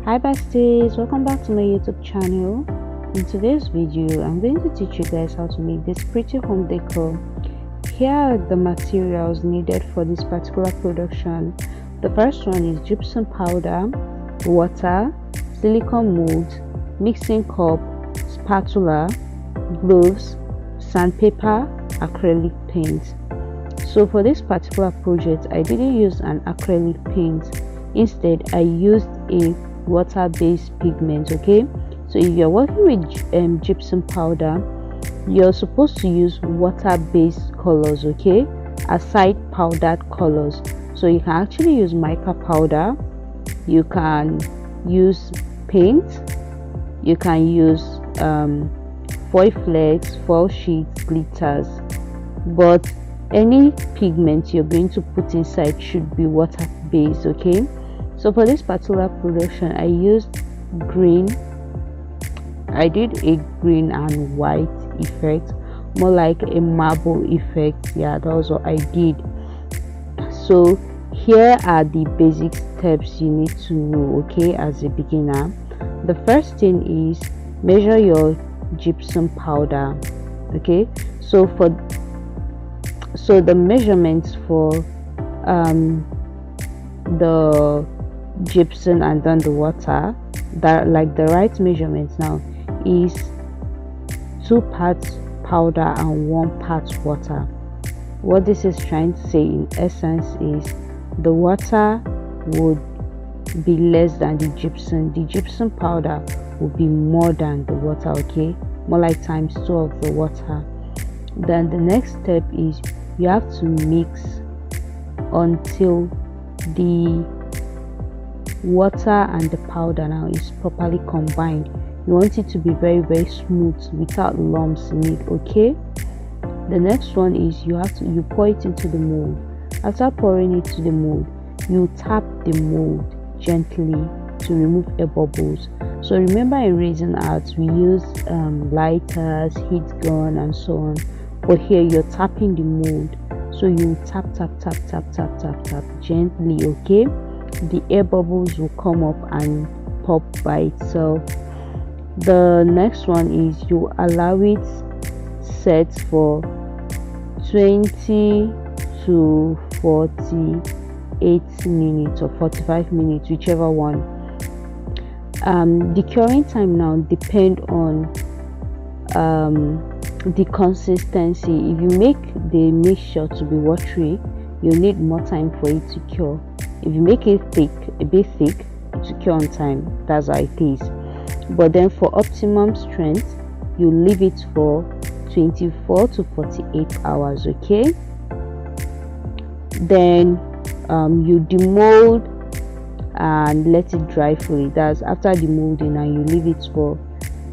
Hi besties, welcome back to my YouTube channel. In today's video I'm going to teach you guys how to make this pretty home decor. Here are the materials needed for this particular production. The first one is gypsum powder, water, silicone mold, mixing cup, spatula, gloves, sandpaper, acrylic paint. So for this particular project I didn't use an acrylic paint. Instead I used a water-based pigment. Okay, so if you're working with gypsum powder, you're supposed to use water-based colors, okay, aside powdered colors. So you can actually use mica powder, you can use paint, you can use foil flakes, foil sheets, glitters, but any pigment you're going to put inside should be water-based. Okay, so for this particular production I used green. I did a green and white effect, more like a marble effect. Yeah, that was what I did. So here are the basic steps you need to know, okay, as a beginner. The first thing is measure your gypsum powder. Okay, so the measurements for the gypsum and then the water, that like the right measurements now is 2 parts powder and 1 part water. What this is trying to say in essence is the water would be less than the gypsum powder would be more than the water, okay, more like times 2 of the water. Then the next step is you have to mix until the water and the powder now is properly combined. You want it to be very smooth without lumps in it. Okay, the next one is you pour it into the mold. After pouring it to the mold, you tap the mold gently to remove air bubbles. So remember in resin art we use lighters, heat gun and so on, but here you're tapping the mold. So you tap gently. Okay, the air bubbles will come up and pop by itself. The next one is you allow it set for 20 to 48 minutes or 45 minutes, whichever one. The curing time now depend on the consistency. If you make the mixture to be watery, you need more time for it to cure. If you make it thick, a bit thick, to cure on time. That's how it is. But then for optimum strength, you leave it for 24 to 48 hours. Okay, then you demold and let it dry fully. That's after demolding, and you leave it for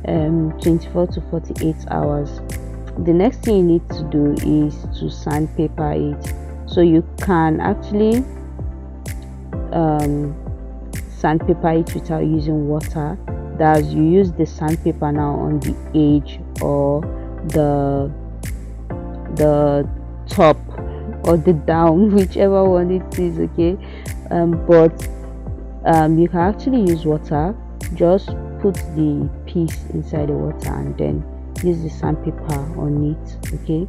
24 to 48 hours. The next thing you need to do is to sandpaper it. So you can actually sandpaper it without using water. That you use the sandpaper now on the edge or the top or the down, whichever one it is. Okay, but you can actually use water. Just put the piece inside the water and then use the sandpaper on it. Okay,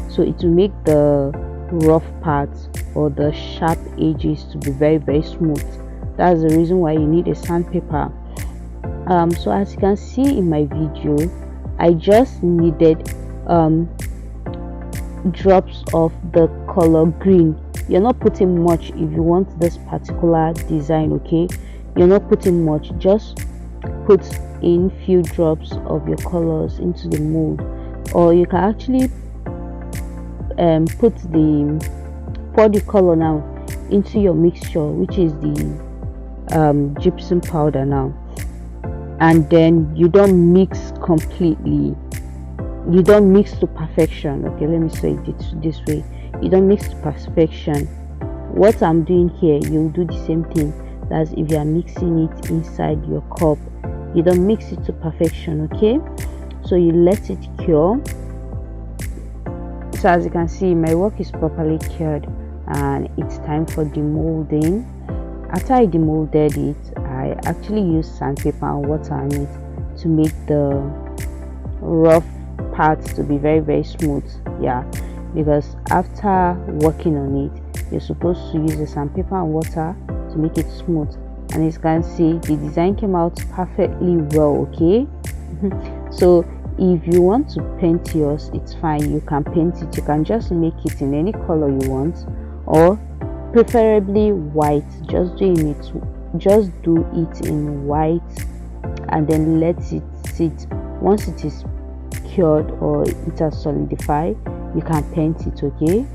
so it will make the rough parts or the sharp edges to be very smooth. That's the reason why you need a sandpaper. So as you can see in my video, I just needed drops of the color green. You're not putting much if you want this particular design. Okay, you're not putting much, just put in few drops of your colors into the mold, or you can actually pour the color now into your mixture, which is the gypsum powder now, and then you don't mix completely, you don't mix to perfection. Okay, let me say it this way, you don't mix to perfection. What I'm doing here, you'll do the same thing. That's if you are mixing it inside your cup, you don't mix it to perfection. Okay, so you let it cure. So as you can see, my work is properly cured and it's time for demolding. After I demolded it, I I actually use sandpaper and water on it to make the rough parts to be very smooth. Yeah, because after working on it, you're supposed to use the sandpaper and water to make it smooth. And as you can see, the design came out perfectly well. Okay. So if you want to paint yours, it's fine, you can paint it. You can just make it in any color you want, or preferably white. Just do it in white and then let it sit. Once it is cured or it has solidified, you can paint it. Okay,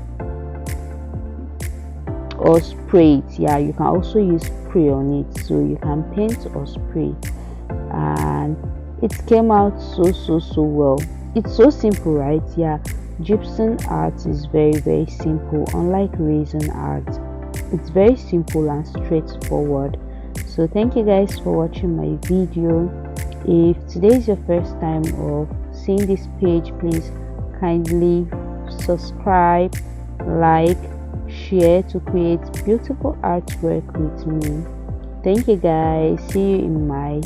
or spray it. Yeah, you can also use spray on it, so you can paint or spray. And it came out so well. It's so simple, right? Yeah, gypsum art is very simple. Unlike resin art, it's very simple and straightforward. So thank you guys for watching my video. If today is your first time of seeing this page, please kindly subscribe, like, share to create beautiful artwork with me. Thank you guys. See you in my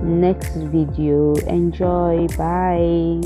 next video. Enjoy. Bye.